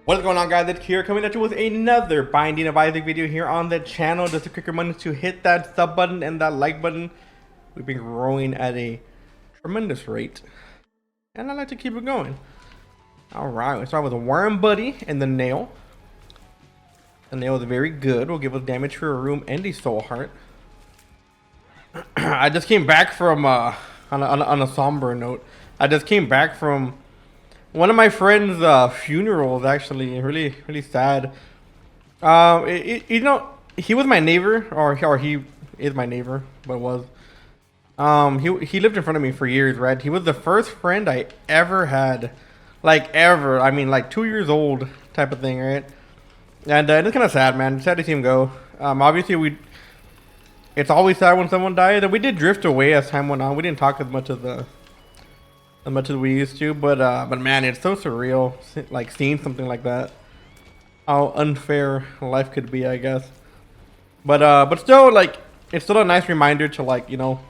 What's going on, guys? It's Kira coming at you with another Binding of Isaac video here on the channel. Just a quick reminder to hit that sub button and that like button. We've been growing at a tremendous rate, and I like to keep it going. Alright, we start with a Worm Buddy and the Nail. The Nail is very good. Will give us damage for a room and a Soul Heart. I just came back from, on a somber note, I just came back from one of my friend's funerals. Actually, really sad. You know, he was my neighbor, or he is my neighbor, but was. He lived in front of me for years, right? He was the first friend I ever had, like ever. I mean, like 2 years old type of thing, right? And it's kind of sad, man. It's sad to see him go. Obviously, it's always sad when someone dies, and we did drift away as time went on. We didn't talk as much as we used to, but man, it's so surreal, like seeing something like that. How unfair life could be, I guess. But still, like, it's still a nice reminder to, like, you know,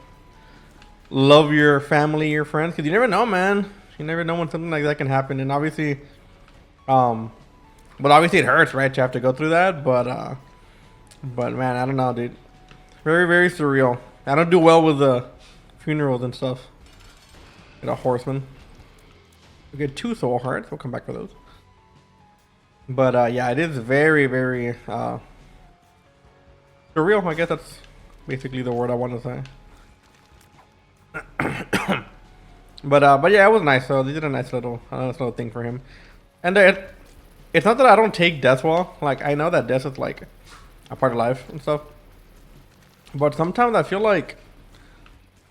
love your family, your friends, because you never know, man. You never know when something like that can happen, and obviously, but obviously it hurts, right, to have to go through that. But man, I don't know, dude. Very surreal. I don't do well with the funerals and stuff. Get a horseman. We get 2 soul hearts. We'll come back for those. But yeah, it is very surreal. I guess that's basically the word I want to say. But yeah, it was nice. So they did a nice little thing for him. And it's not that I don't take death well. Like, I know that death is like a part of life and stuff. But sometimes I feel like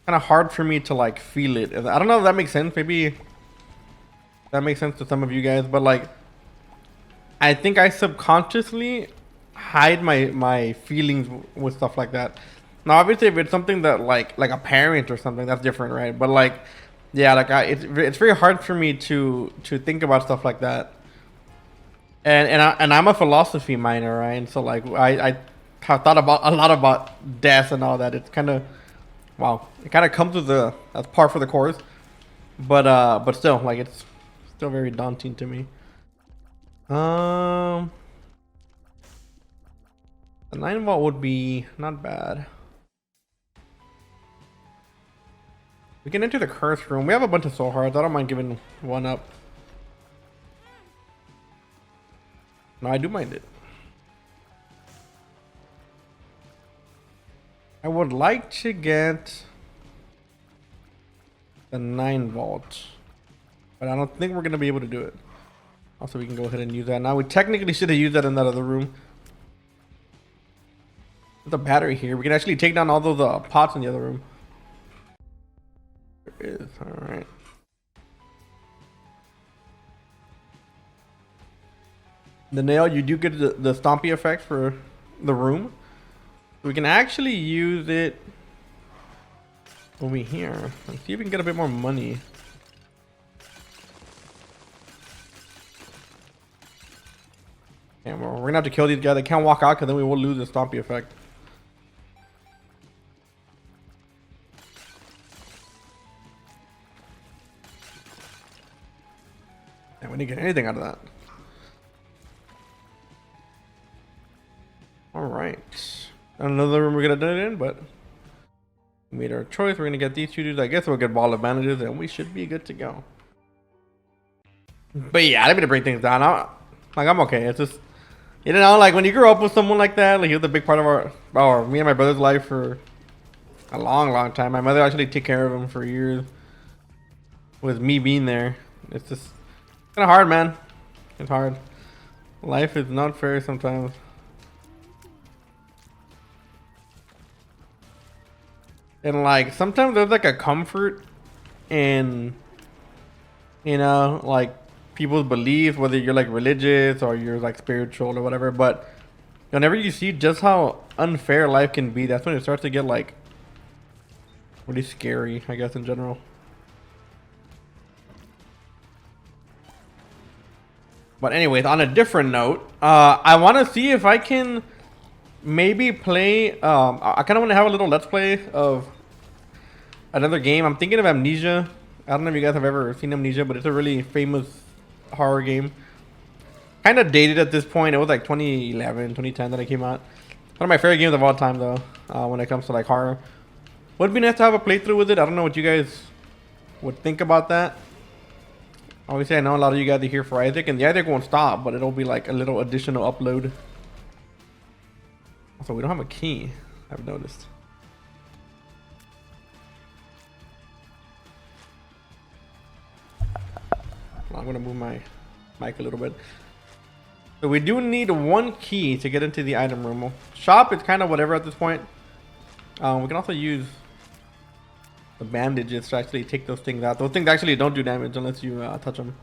kind of hard for me to like feel it. I don't know if that makes sense. Maybe that makes sense to some of you guys, but like, I think I subconsciously hide my feelings with stuff like that. Now, obviously, if it's something that like a parent or something, that's different, right? But like, yeah, like it's very hard for me to think about stuff like that. And I'm a philosophy minor, right? And so like I have thought about a lot about death and all that. It's kind of, wow, it kind of comes with that's par for the course, but still, like, it's still very daunting to me. The 9 vault would be not bad. We can enter the curse room. We have a bunch of soul hearts. I don't mind giving one up. No, I do mind it. I would like to get the 9 vault, but I don't think we're gonna be able to do it. Also, we can go ahead and use that now. We technically should have used that in that other room. There's a battery here. We can actually take down all those pots in the other room. There is. All right. The nail, you do get the stompy effect for the room. We can actually use it over here. Let's see if we can get a bit more money. And we're gonna have to kill these guys. They can't walk out because then we will lose the stompy effect. And we didn't get anything out of that. Alright. Another room we're gonna do it in, but we made our choice. We're gonna get these 2 dudes. I guess we'll get ball of bandages and we should be good to go. But yeah, I didn't mean to break things down. I'm okay. It's just, you know, like when you grow up with someone like that, like he was a big part of me and my brother's life for a long time. My mother actually took care of him for years with me being there. It's just kind of hard, man. It's hard. Life is not fair sometimes. And like sometimes there's like a comfort in, you know, like people's beliefs, whether you're like religious or you're like spiritual or whatever. But whenever you see just how unfair life can be, that's when it starts to get like really scary, I guess, in general. But anyways, on a different note, I want to see if I can maybe play. I kind of want to have a little let's play of another game. I'm thinking of Amnesia. I don't know if you guys have ever seen Amnesia, but it's a really famous horror game. kind of dated at this point. It was like 2011, 2010 that it came out. One of my favorite games of all time, though, when it comes to like horror. Would be nice to have a playthrough with it. I don't know what you guys would think about that. Obviously, I know a lot of you guys are here for Isaac, and the Isaac won't stop, but it'll be like a little additional upload. Also, we don't have a key, I've noticed. I'm gonna move my mic a little bit. So we do need one key to get into the item room. Shop is kind of whatever at this point. We can also use the bandages to actually take those things out. Those things actually don't do damage unless you touch them.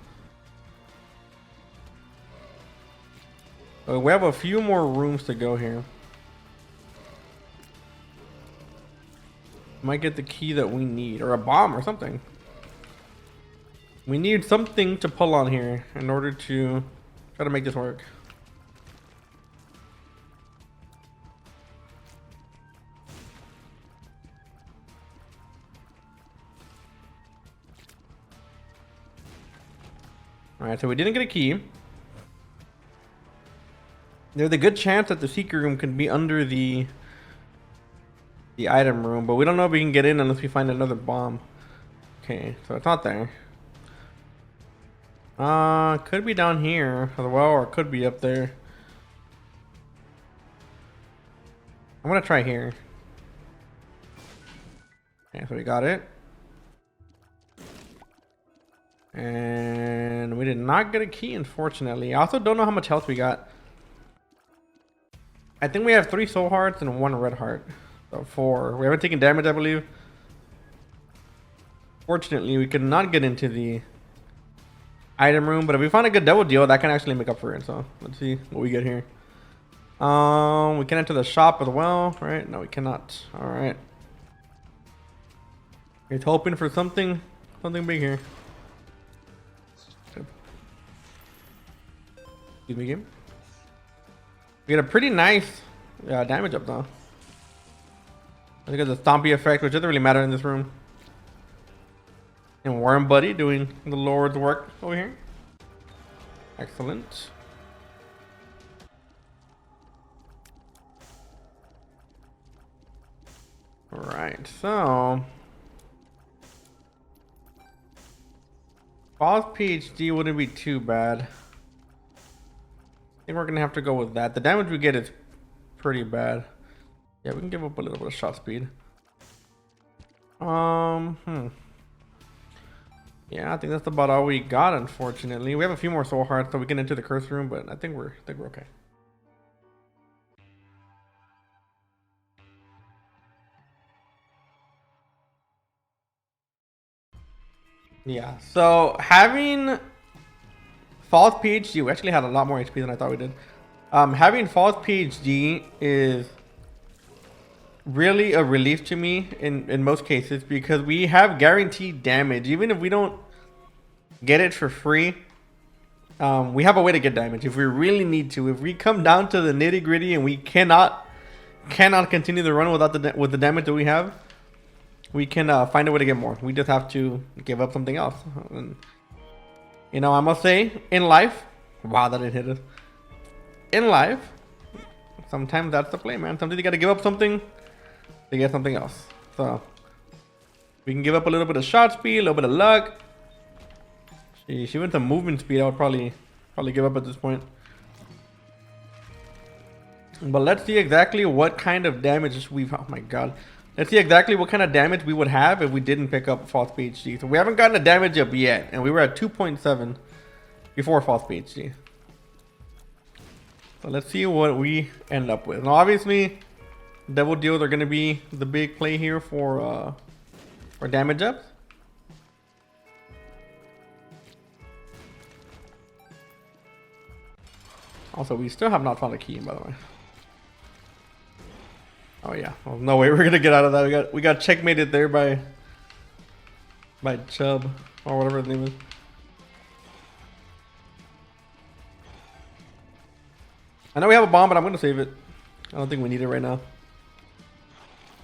So we have a few more rooms to go here. Might get the key that we need, or a bomb or something. We need something to pull on here in order to try to make this work. Alright, so we didn't get a key. There's a good chance that the secret room can be under the item room, but we don't know if we can get in unless we find another bomb. Okay, so it's not there. Could be down here as well, or it could be up there. I'm gonna try here. Okay, so we got it. And we did not get a key, unfortunately. I also don't know how much health we got. I think we have 3 soul hearts and 1 red heart. So 4. We haven't taken damage, I believe. Fortunately, we could not get into the item room, but if we find a good double deal, that can actually make up for it. So let's see what we get here. We can enter the shop as well, right? No, we cannot. All right. It's hoping for something big here. Excuse me, game. We get a pretty nice damage up though. I think it's a stompy effect, which doesn't really matter in this room. And Worm Buddy doing the Lord's work over here. Excellent. Alright, so Boss PhD wouldn't be too bad. I think we're gonna have to go with that. The damage we get is pretty bad. Yeah, we can give up a little bit of shot speed. Yeah, I think that's about all we got, unfortunately. We have a few more soul hearts so we can enter the curse room, but I think we're okay. Yeah, so having false PhD, we actually had a lot more HP than I thought we did. Having false PhD is really a relief to me in most cases, because we have guaranteed damage. Even if we don't get it for free, we have a way to get damage if we really need to. If we come down to the nitty gritty and we cannot continue the run without the damage that we have, we can find a way to get more. We just have to give up something else. And, you know, I must say, in life, wow, that didn't hit us. In life, sometimes that's the play, man. Sometimes you got to give up something to get something else. So we can give up a little bit of shot speed, a little bit of luck. She went to movement speed. I would probably give up at this point. But let's see exactly what kind of damage we've. Oh my god. Let's see exactly what kind of damage we would have if we didn't pick up false PhD. So we haven't gotten a damage up yet, and we were at 2.7 before false PhD. So let's see what we end up with. Now, obviously, double deals are going to be the big play here for damage ups. Also, we still have not found a key, by the way. Oh yeah, well, no way we're gonna get out of that. We got checkmated there by Chubb or whatever his name is. I know we have a bomb, but I'm gonna save it. I don't think we need it right now.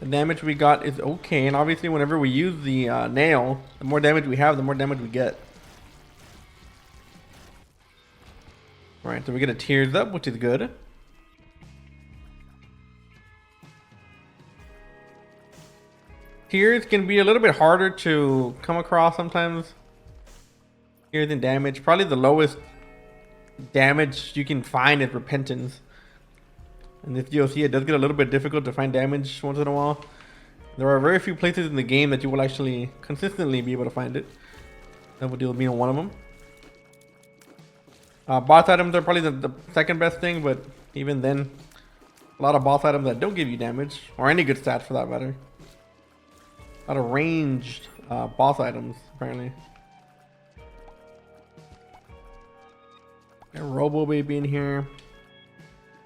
The damage we got is okay, and obviously whenever we use the nail, the more damage we have, the more damage we get. Right, Alright, so we get a tears up, which is good. Tears can be a little bit harder to come across sometimes. Tears and damage. Probably the lowest damage you can find is Repentance. In this DLC, it does get a little bit difficult to find damage once in a while. There are very few places in the game that you will actually consistently be able to find it. Double Deal being one of them. Boss items are probably the second best thing, but even then, a lot of boss items that don't give you damage, or any good stats for that matter. A lot of ranged boss items, apparently. Got Robo Baby in here.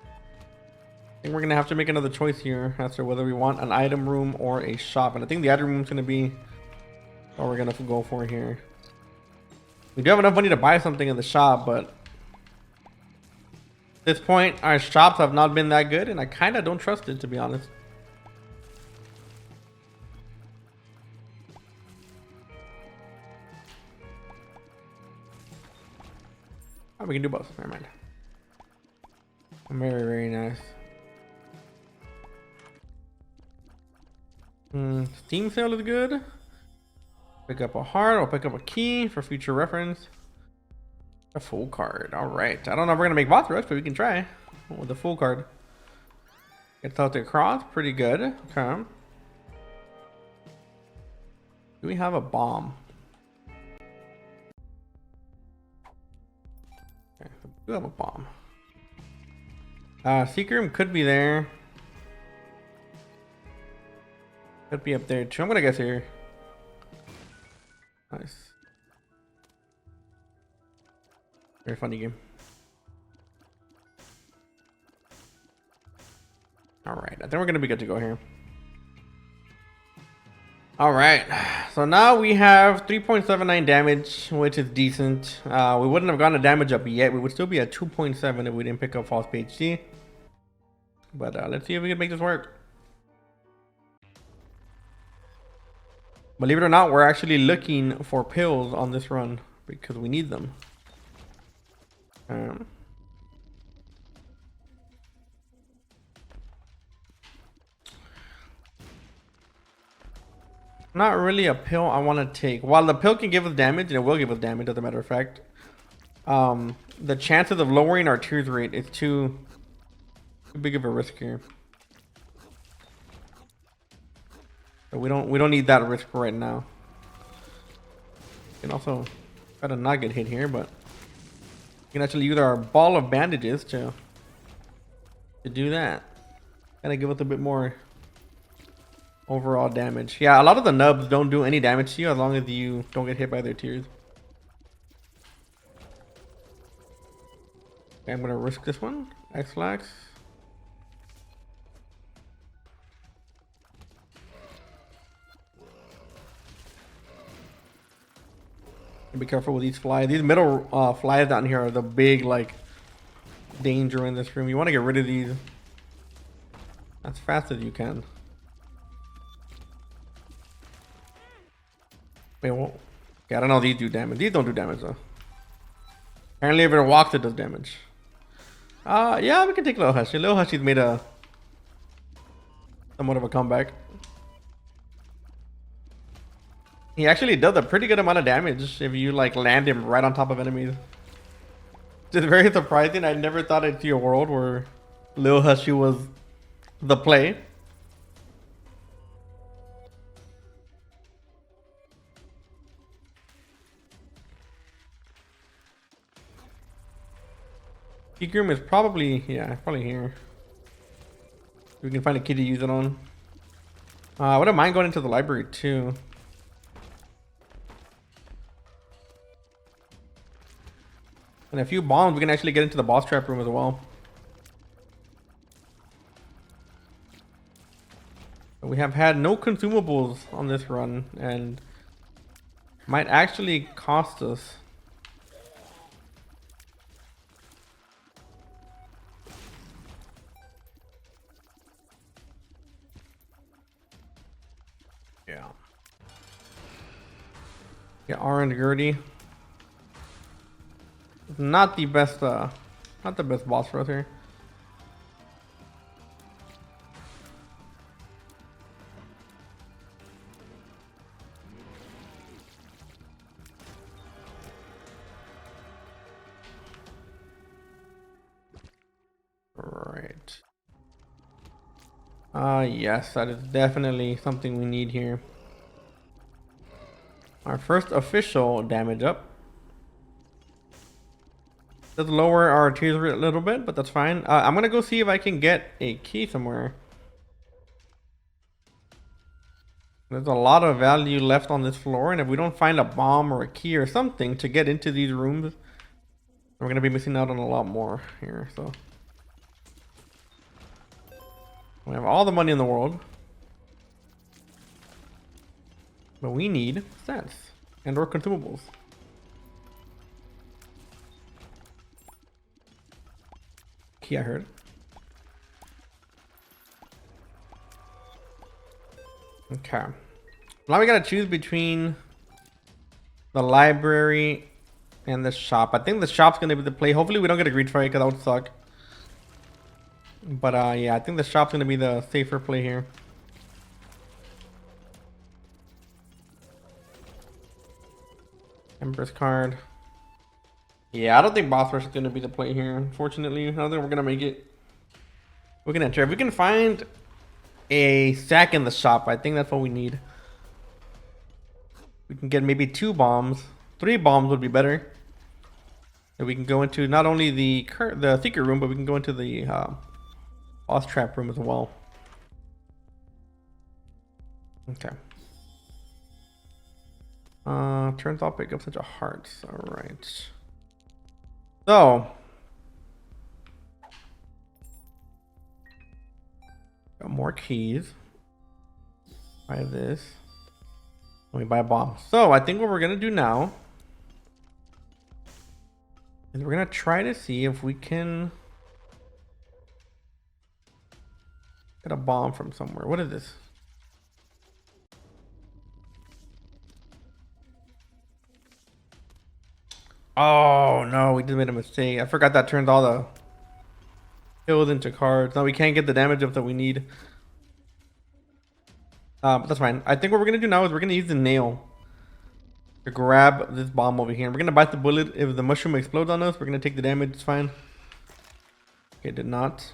I think we're gonna have to make another choice here as to whether we want an item room or a shop, and I think the item room is gonna be what we're gonna go for here. We do have enough money to buy something in the shop, but at this point, our shops have not been that good, and I kind of don't trust it, to be honest. Oh, we can do both. Never mind. Very, very nice. Steam sale is good. Pick up a heart. I'll pick up a key for future reference. A full card. All right. I don't know if we're gonna make boss rush, but we can try with the full card. Gets out to cross. Pretty good. Okay. Do we have a bomb? Okay, we do have a bomb. Secret room could be there. Could be up there too. I'm gonna guess here. Nice. Very funny game. Alright, I think we're gonna be good to go here. Alright, so now we have 3.79 damage, which is decent. We wouldn't have gotten a damage up yet. We would still be at 2.7 if we didn't pick up False PhD. But let's see if we can make this work. Believe it or not, we're actually looking for pills on this run because we need them. Not really a pill I want to take. While the pill can give us damage, and it will give us damage as a matter of fact, the chances of lowering our tears rate is too big of a risk here. So we don't need that risk right now. We can also try to not get hit here, but we can actually use our ball of bandages to do that. Gotta give us a bit more overall damage. Yeah, a lot of the nubs don't do any damage to you as long as you don't get hit by their tears. Okay, I'm gonna risk this one. X-Lax. Be careful with these flies. These middle flies down here are the big, like, danger in this room. You want to get rid of these as fast as you can. Wait, well, yeah, I don't know if these do damage. These don't do damage, though. Apparently, if it walks, it does damage. Yeah, we can take Little Hushy. Little Hushy's made a somewhat of a comeback. He actually does a pretty good amount of damage if you like land him right on top of enemies. It's very surprising. I never thought I'd see a world where Lil Hushy was the play. Geek room is probably, yeah, probably here. We can find a key to use it on. I wouldn't mind going into the library too. And a few bombs, we can actually get into the boss trap room as well. But we have had no consumables on this run, and might actually cost us. Yeah. Yeah, Orange Gertie. Not the best Not the best boss for us here. Right. Yes, that is definitely something we need here. Our first official damage up. Does lower our tiers a little bit, but that's fine. I'm gonna go see if I can get a key somewhere. There's a lot of value left on this floor, and if we don't find a bomb or a key or something to get into these rooms, we're gonna be missing out on a lot more here. So we have all the money in the world, but we need stats and or consumables. Key, I heard. Okay. Now we gotta choose between the library and the shop. I think the shop's gonna be the play. Hopefully we don't get a greed fight, because that would suck. But yeah, I think the shop's gonna be the safer play here. Empress card. Yeah, I don't think boss rush is gonna be the play here. Unfortunately, I don't think we're gonna make it. We're gonna enter. If we can find a sack in the shop, I think that's what we need. We can get maybe 2 bombs. 3 bombs would be better. And we can go into not only the secret room, but we can go into the boss trap room as well. Okay. Turns out pick up such a heart. All right. So got more keys. Buy this. Let me buy a bomb. So I think what we're gonna do now is we're gonna try to see if we can get a bomb from somewhere. What is this? Oh no, we just made a mistake. I forgot that turns all the kills into cards. Now we can't get the damage up that we need. But that's fine. I think what we're gonna do now is we're gonna use the nail to grab this bomb over here. We're gonna bite the bullet. If the mushroom explodes on us, we're gonna take the damage. It's fine. Okay, it did not.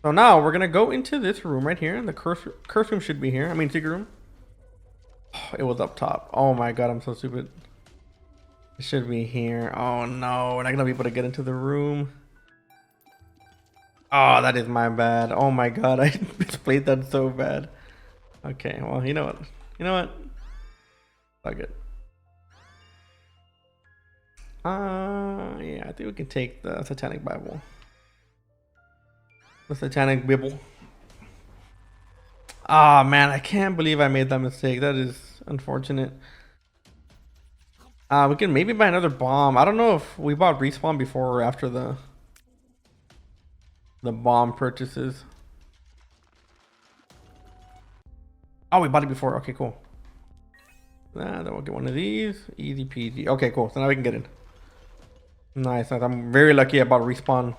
So now we're gonna go into this room right here. The curse room should be here. I mean, secret room. Oh, it was up top. Oh my god, I'm so stupid. It should be here. Oh no, we're not gonna be able to get into the room. Oh, that is my bad. Oh my god, I misplayed that so bad. Okay, well, you know what? You know what? Fuck it. Yeah, I think we can take the Satanic Bible. The Satanic Bible. Ah, man, I can't believe I made that mistake. That is unfortunate. We can maybe buy another bomb. I don't know if we bought respawn before or after the bomb purchases. Oh, we bought it before. Okay, cool. Then we'll get one of these. Easy peasy. Okay, cool. So now we can get in. Nice. I'm very lucky I bought respawn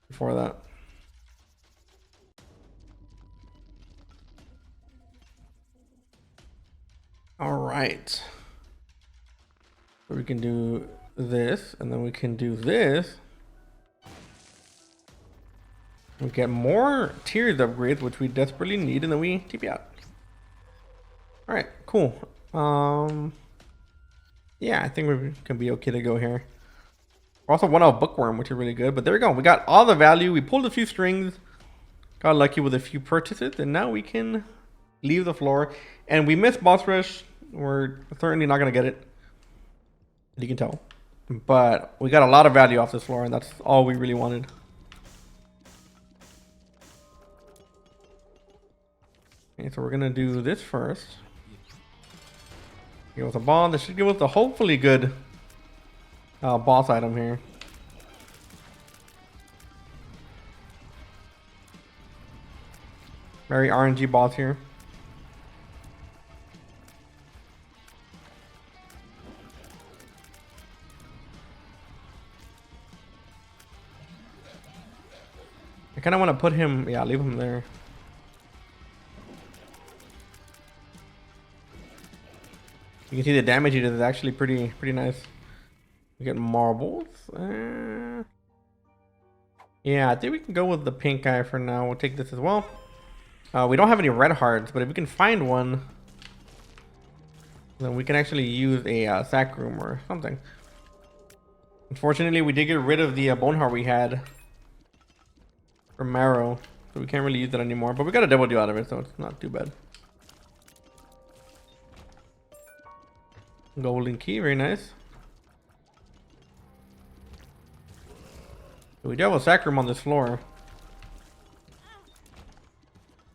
before that. All right. So we can do this, and then we can do this. We get more tiers upgrades, which we desperately need, and then we TP out. All right, cool. Yeah, I think we can be okay to go here. Also, one out bookworm, which is really good. But there we go. We got all the value. We pulled a few strings, got lucky with a few purchases, and now we can leave the floor. And we missed boss rush. We're certainly not gonna get it. You can tell. But we got a lot of value off this floor, and that's all we really wanted. Okay, so we're gonna do this first. Give us a bomb. This should give us a hopefully good boss item here. Very RNG boss here. I kind of want to put him, yeah, leave him there. You can see the damage he does is actually pretty nice. We get marbles. Yeah, I think we can go with the pink guy for now. We'll take this as well. We don't have any red hearts, but if we can find one, then we can actually use a sack room or something. Unfortunately, we did get rid of the bone heart we had from Marrow, so we can't really use it anymore. But we got a double deal out of it, so it's not too bad. Golden key, very nice. So we do have a sack room on this floor.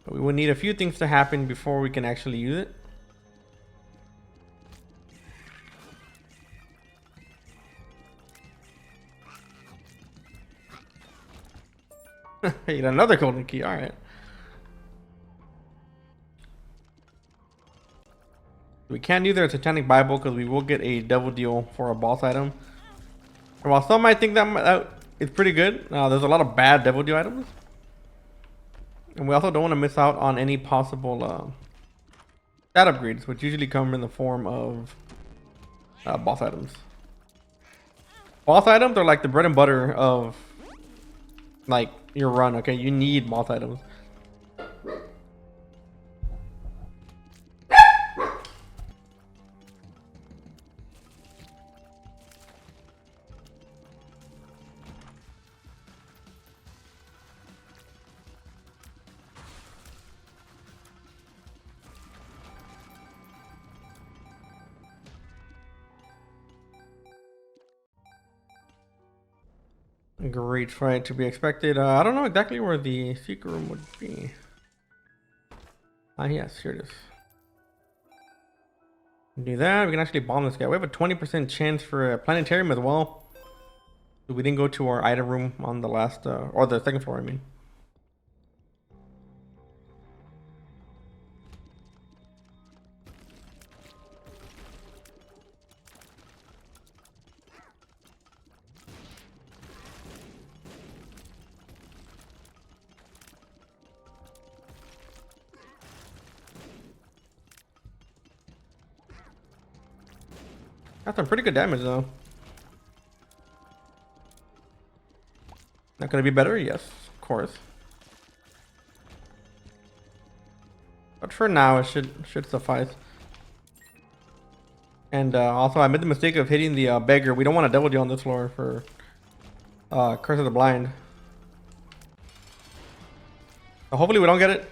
But we would need a few things to happen before we can actually use it. You got another golden key, alright. We can't use our Satanic Bible because we will get a double deal for a boss item. And while some might think that it's pretty good, there's a lot of bad double deal items. And we also don't want to miss out on any possible stat upgrades, which usually come in the form of boss items. Boss items are like the bread and butter of like your run, okay? You need boss items. Great fight to be expected. I don't know exactly where the secret room would be. Yes, here it is. Do that. We can actually bomb this guy. We have a 20% chance for a planetarium as well. So we didn't go to our item room on the last, or the second floor, I mean. That's some pretty good damage though. Not gonna be better? Yes, of course. But for now, it should suffice. And also, I made the mistake of hitting the beggar. We don't want to double deal on this floor for Curse of the Blind. So hopefully we don't get it.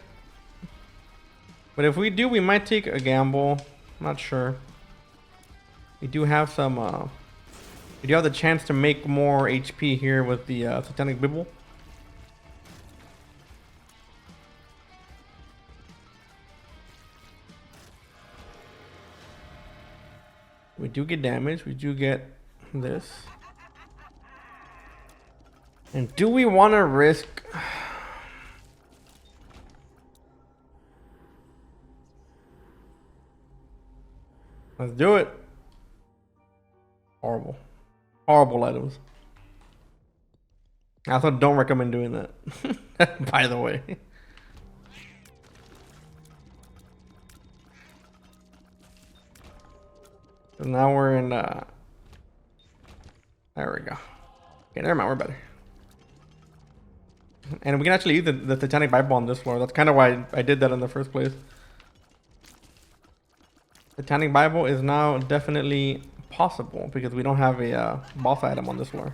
But if we do, we might take a gamble. I'm not sure. We do have some, we do have the chance to make more HP here with the Satanic Bible. We do get damage, we do get this. And do we want to risk... Let's do it. Horrible. Horrible items. I also don't recommend doing that. By the way. So now we're in there we go. Okay, never mind, we're better. And we can actually use the Satanic Bible on this floor. That's kind of why I did that in the first place. Satanic Bible is now definitely possible because we don't have a boss item on this floor.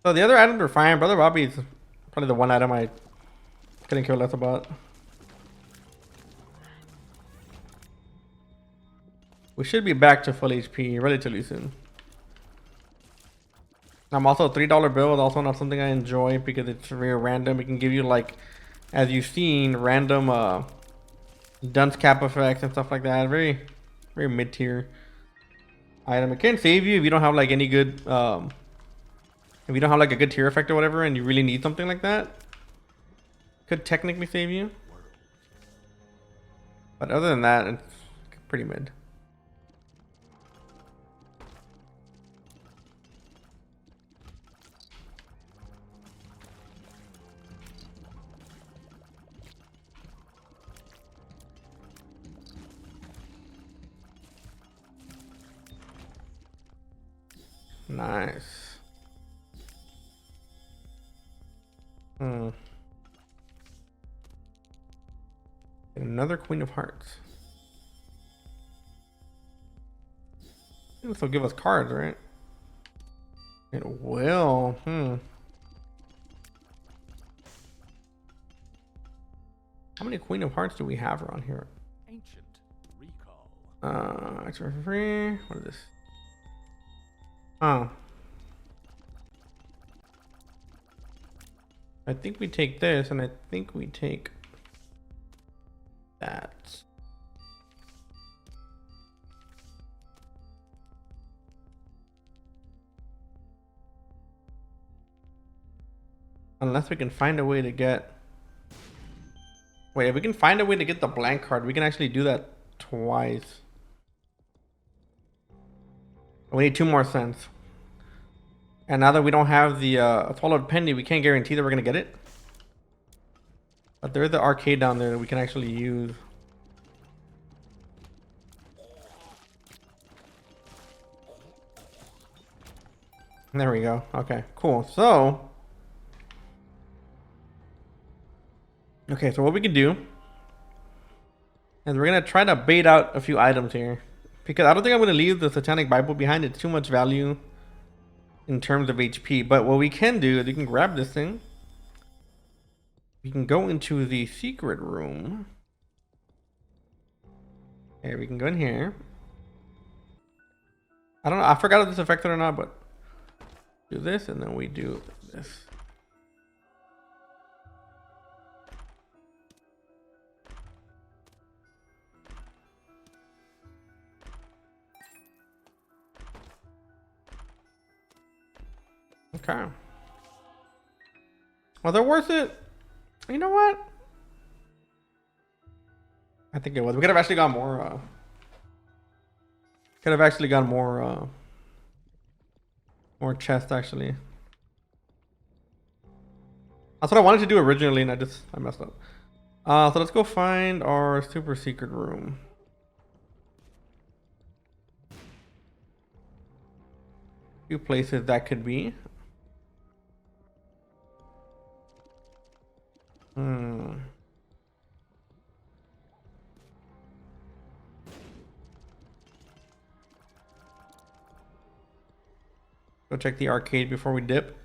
So the other items are fine. Brother Robbie is probably the one item I couldn't care less about. We should be back to full HP relatively soon. I'm also a $3 bill is also not something I enjoy because it's very random. It can give you, like, as you've seen, random dunce cap effects and stuff like that. Very mid-tier item. It can save you if you don't have like any good if you don't have like a good tier effect or whatever and you really need something like that. Could technically save you. But other than that, it's pretty mid. Nice. Another Queen of Hearts. This will give us cards, right? It will. How many Queen of Hearts do we have around here? Ancient recall. Extra for free. What is this? Oh. I think we take this, and I think we take that. Unless we can find a way to get... Wait, if we can find a way to get the blank card, we can actually do that twice. We need 2 more cents. And now that we don't have the swallowed penny, we can't guarantee that we're going to get it. But there's the arcade down there that we can actually use. There we go. Okay, cool. So... Okay, so what we can do is we're going to try to bait out a few items here. Because I don't think I'm going to leave the Satanic Bible behind. It's too much value in terms of HP. But what we can do is we can grab this thing. We can go into the secret room. Okay, we can go in here. I don't know. I forgot if this affected or not, but do this and then we do this. Okay. Was it worth it? You know what? I think it was. We could have actually got more. Could have actually got more. More chests actually. That's what I wanted to do originally, and I messed up. So let's go find our super secret room. Few places that could be. Go check the arcade before we dip.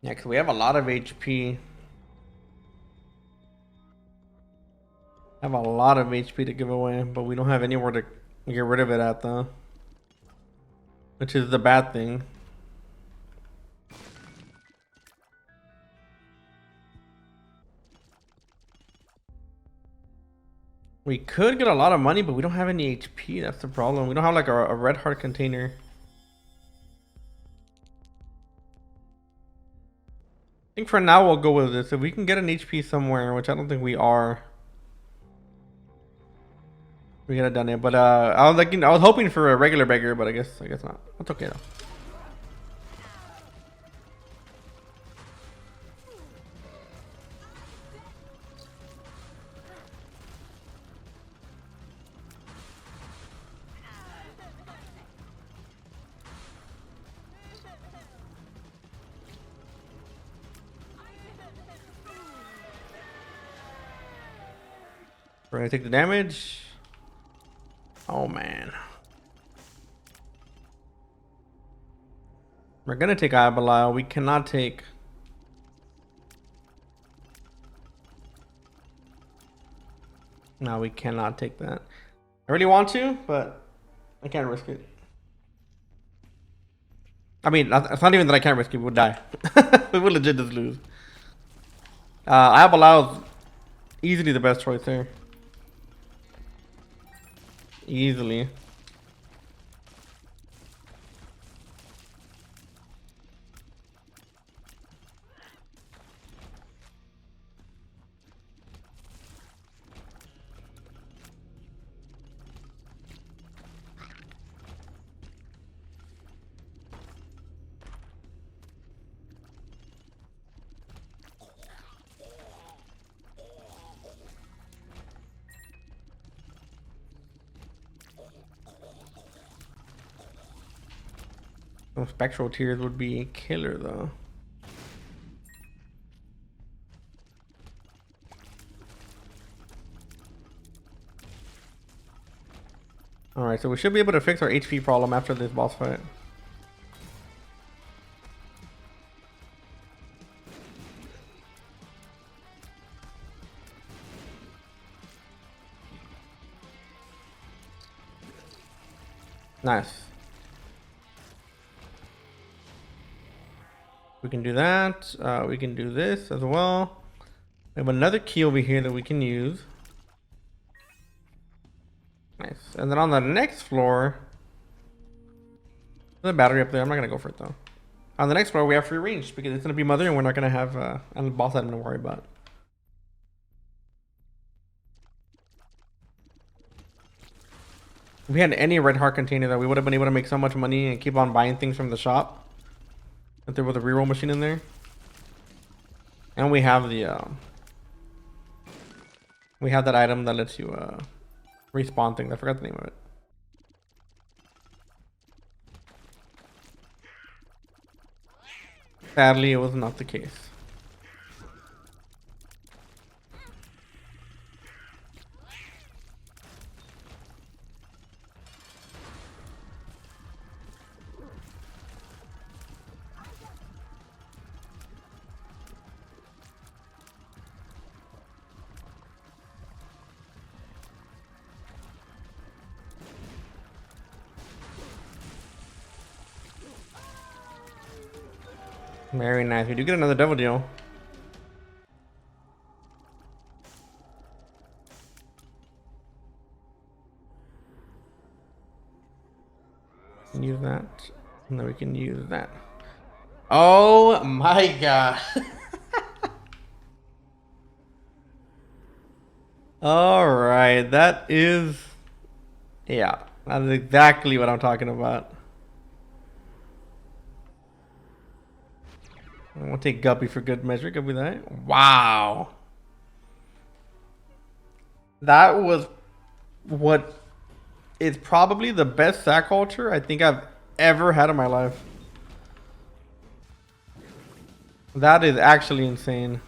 Yeah, because we have a lot of HP. Have a lot of HP to give away, but we don't have anywhere to get rid of it at though. Which is the bad thing. We could get a lot of money, but we don't have any HP. That's the problem. We don't have like a red heart container. I think for now we'll go with this. If we can get an HP somewhere, which I don't think we are, we could have done it. But I was like, I was hoping for a regular beggar, but I guess not. That's okay though. We're gonna take the damage. Oh man. We're gonna take Eye of Belial. We cannot take... No, we cannot take that. I really want to, but I can't risk it. I mean, it's not even that I can't risk it. We would die. We would legit just lose. Abalao is easily the best choice there. Easily. Some spectral tears would be killer though. Alright, so we should be able to fix our HP problem after this boss fight. Nice. We can do that. We can do this as well. We have another key over here that we can use. Nice. And then on the next floor, there's a battery up there. I'm not gonna go for it though. On the next floor, we have free range because it's gonna be mother, and we're not gonna have a boss item to worry about. If we had any red heart container, that we would have been able to make so much money and keep on buying things from the shop. If there was a reroll machine in there. And we have the we have that item that lets you respawn things. I forgot the name of it. Sadly, it was not the case. Very nice. We do get another double deal. Use that. And then we can use that. Oh my god. Alright, that is... Yeah, that's exactly what I'm talking about. I'm gonna take Guppy for good measure. Guppy that. Wow. That was what is probably the best sack culture I think I've ever had in my life. That is actually insane.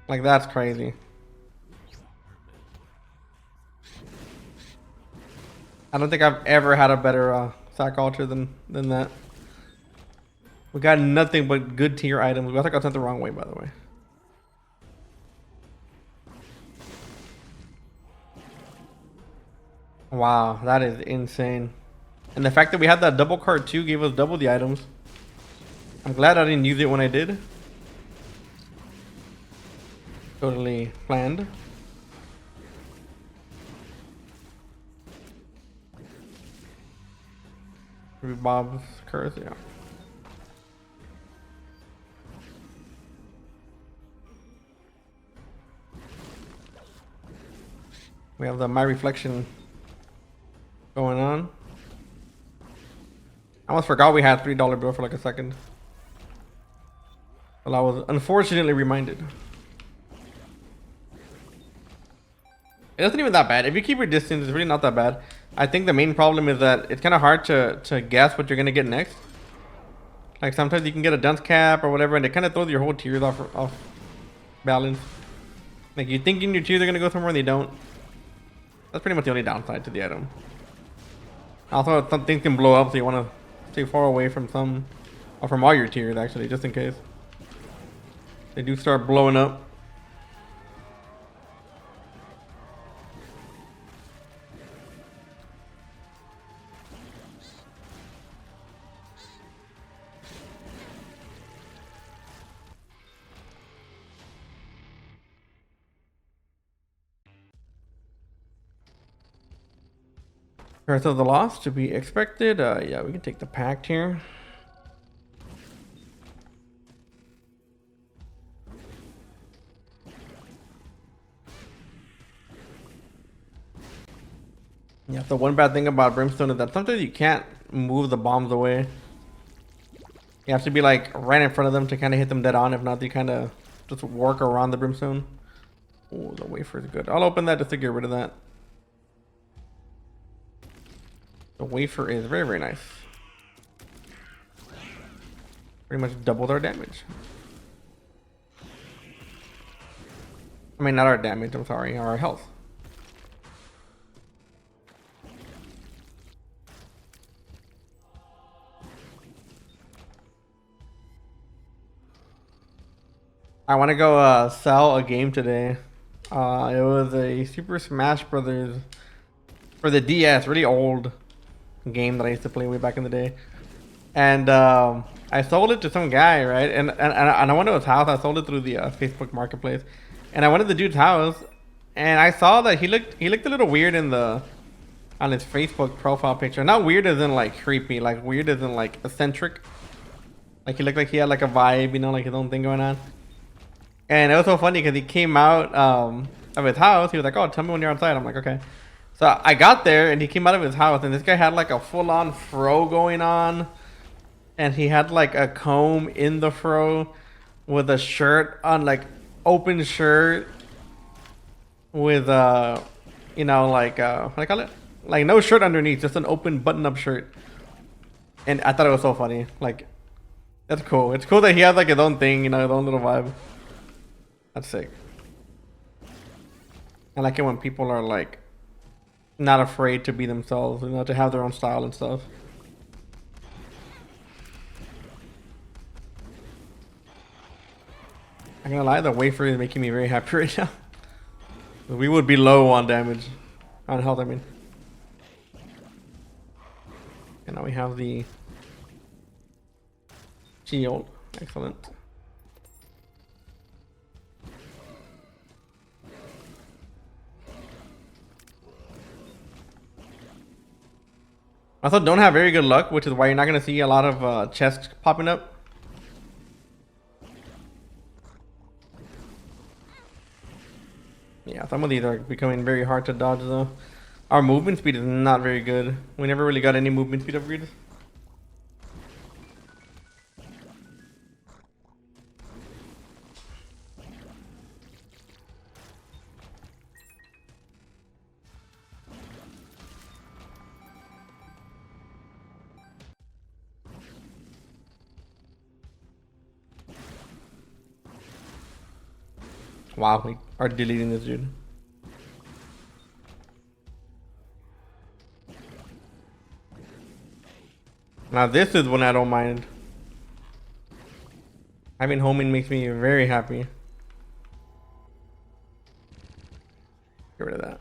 Like, that's crazy. I don't think I've ever had a better sack culture than that. We got nothing but good tier items. I think I sent the wrong way, by the way. Wow, that is insane. And the fact that we had that double card too gave us double the items. I'm glad I didn't use it when I did. Totally planned. Bob's curse, yeah. We have the My Reflection going on. I almost forgot we had $3 bill for like a second. Well, I was unfortunately reminded. It isn't even that bad. If you keep your distance, it's really not that bad. I think the main problem is that it's kind of hard to guess what you're going to get next. Like sometimes you can get a dunce cap or whatever, and it kind of throws your whole tiers off balance. Like you think your tiers are going to go somewhere and they don't. That's pretty much the only downside to the item. Also, some things can blow up, so you want to stay far away from some, or from all your tiers actually, just in case. They do start blowing up. Curse of the Lost to be expected. Yeah, we can take the pact here. Yeah, the one bad thing about Brimstone is that sometimes you can't move the bombs away. You have to be like right in front of them to kind of hit them dead on. If not, you kind of just work around the Brimstone. Oh, the wafer is good. I'll open that just to get rid of that. The wafer is very, very nice. Pretty much doubled our damage. I mean, not our damage, I'm sorry, our health. I want to go sell a game today. It was a Super Smash Brothers for the DS, really old game that I used to play way back in the day. And I sold it to some guy, right? And I went to his house. I sold it through the Facebook Marketplace. And I went to the dude's house, and I saw that he looked a little weird in the on his Facebook profile picture. Not weird as in like creepy, like weird as in like eccentric. Like he looked like he had like a vibe, you know, like his own thing going on. And it was so funny because he came out of his house. He was like, "Oh, tell me when you're outside." I'm like, "Okay." So I got there, and he came out of his house, and this guy had like a full-on fro going on, and he had like a comb in the fro, with a shirt on, like open shirt, with you know, like what do I call it? Like no shirt underneath, just an open button-up shirt. And I thought it was so funny. Like, that's cool. It's cool that he has like his own thing, you know, his own little vibe. That's sick. I like it when people are like not afraid to be themselves, you know, to have their own style and stuff. I'm gonna lie, the wafer is making me very happy right now. We would be low on damage, on health, I mean. And now we have the shield. Excellent. Also, don't have very good luck, which is why you're not gonna see a lot of chests popping up. Yeah, some of these are becoming very hard to dodge though. Our movement speed is not very good. We never really got any movement speed upgrades. Wow, we are deleting this dude. Now this is one I don't mind. Having homing makes me very happy. Get rid of that.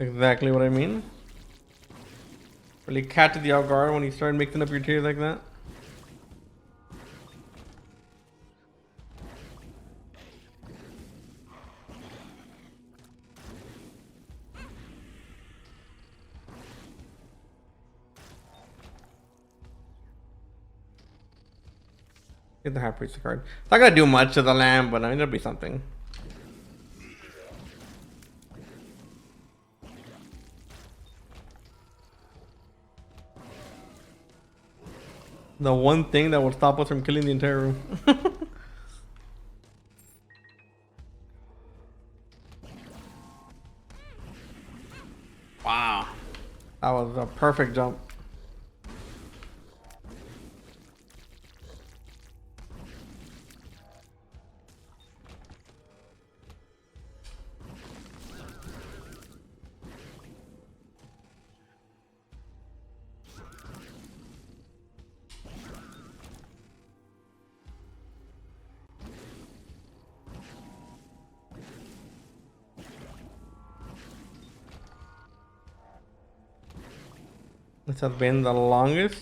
Exactly what I mean. Really catches the off guard when you start mixing up your tiers like that. Get the High Priest card. It's not gonna do much to the lamb, but I mean, it'll be something. The one thing that will stop us from killing the entire room. Wow. That was a perfect jump. This has been the longest.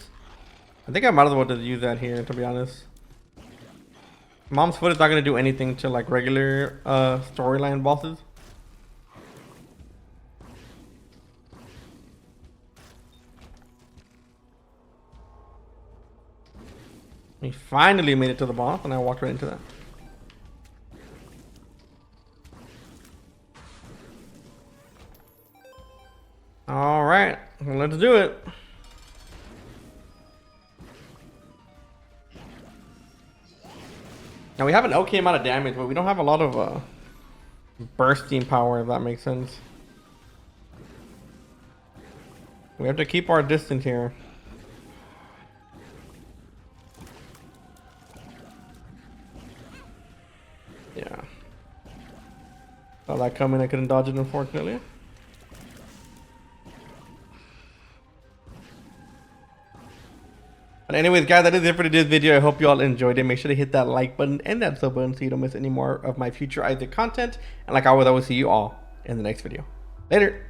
I think I might as well just use that here, to be honest. Mom's foot is not gonna do anything to like regular storyline bosses. We finally made it to the boss, and I walked right into that. All right, well, let's do it. Now we have an okay amount of damage, but we don't have a lot of bursting power, if that makes sense. We have to keep our distance here. Yeah. Saw that coming, I couldn't dodge it, unfortunately. But anyways, guys, that is it for today's video. I hope you all enjoyed it. Make sure to hit that like button and that sub button so you don't miss any more of my future Isaac content. And like always, I will see you all in the next video. Later.